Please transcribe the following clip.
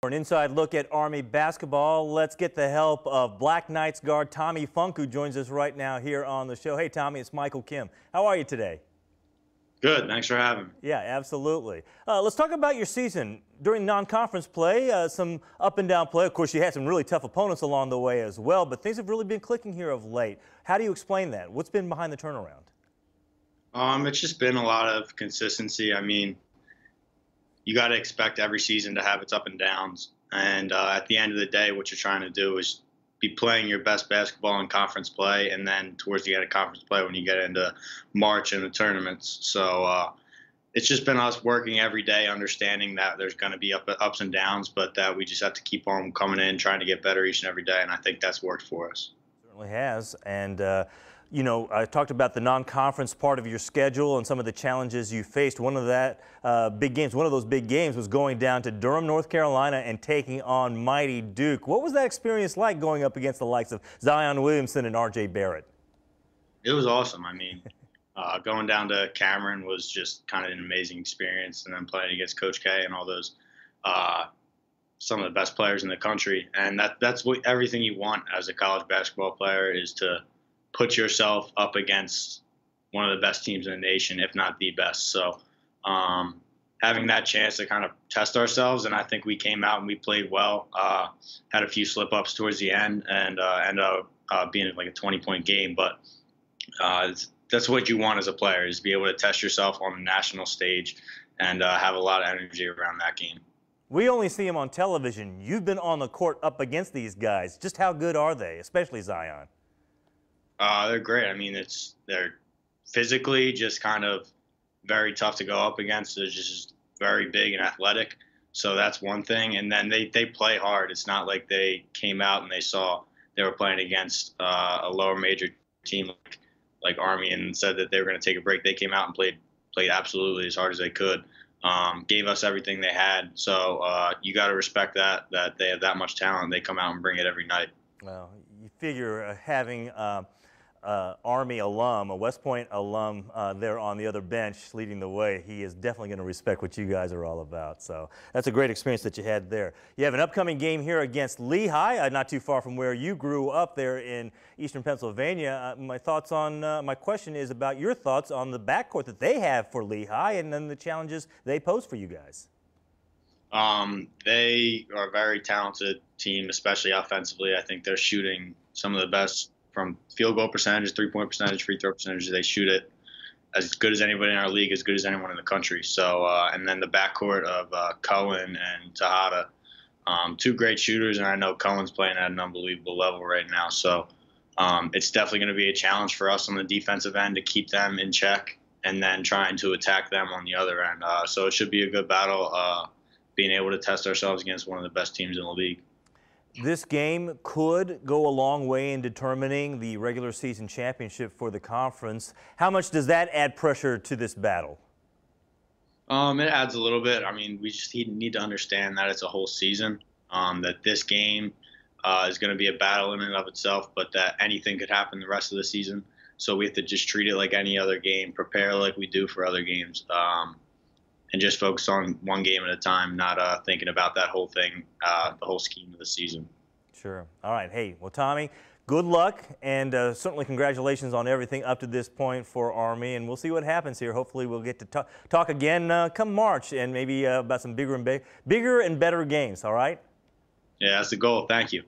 For an inside look at Army basketball, let's get the help of Black Knights guard Tommy Funk, who joins us right now here on the show. Hey, Tommy, it's Michael Kim. How are you today? Good. Thanks for having me. Yeah, absolutely. Let's talk about your season. During non-conference play, some up and down play. Of course, you had some really tough opponents along the way as well, but things have really been clicking here of late. How do you explain that? What's been behind the turnaround? It's just been a lot of consistency. I mean, you got to expect every season to have its up and downs. And at the end of the day, what you're trying to do is be playing your best basketball in conference play, and then towards the end of conference play when you get into March and the tournaments. So it's just been us working every day, understanding that there's going to be ups and downs, but that we just have to keep on coming in, trying to get better each and every day. And I think that's worked for us. Certainly has. And you know, I talked about the non-conference part of your schedule and some of the challenges you faced. One of those big games was going down to Durham, North Carolina and taking on mighty Duke. What was that experience like going up against the likes of Zion Williamson and R.J. Barrett? It was awesome. I mean, going down to Cameron was just kind of an amazing experience, and then playing against Coach K and all those some of the best players in the country. And that's what everything you want as a college basketball player is to put yourself up against one of the best teams in the nation, if not the best. So having that chance to kind of test ourselves, and I think we came out and we played well, had a few slip-ups towards the end, and ended up being like a 20-point game. But that's what you want as a player, is to be able to test yourself on the national stage and have a lot of energy around that game. We only see them on television. You've been on the court up against these guys. Just how good are they, especially Zion? They're great. I mean, they're physically just kind of very tough to go up against. They're just very big and athletic. So that's one thing. And then they play hard. It's not like they came out and they saw they were playing against a lower major team like Army and said that they were going to take a break. They came out and played absolutely as hard as they could. Gave us everything they had. So you got to respect that they have that much talent. They come out and bring it every night. Well, you figure having Army alum, a West Point alum there on the other bench leading the way, he is definitely going to respect what you guys are all about. So that's a great experience that you had there. You have an upcoming game here against Lehigh, not too far from where you grew up there in eastern Pennsylvania. My question is about your thoughts on the backcourt that they have for Lehigh and then the challenges they pose for you guys. They are a very talented team, especially offensively. I think they're shooting some of the best from field goal percentage, three-point percentage, free throw percentage. They shoot it as good as anybody in our league, as good as anyone in the country. So, and then the backcourt of Cohen and Tejada, two great shooters, and I know Cohen's playing at an unbelievable level right now. So it's definitely going to be a challenge for us on the defensive end to keep them in check and then trying to attack them on the other end. So it should be a good battle, being able to test ourselves against one of the best teams in the league. This game could go a long way in determining the regular season championship for the conference. How much does that add pressure to this battle? It adds a little bit. I mean, we just need to understand that it's a whole season, that this game is going to be a battle in and of itself, but that anything could happen the rest of the season. So we have to just treat it like any other game, prepare like we do for other games, and just focus on one game at a time, not thinking about that whole thing, the whole scheme of the season. Sure. All right. Hey, well, Tommy, good luck, and certainly congratulations on everything up to this point for Army, and we'll see what happens here. Hopefully we'll get to talk again come March, and maybe about some bigger and better games, all right? Yeah, that's the goal. Thank you.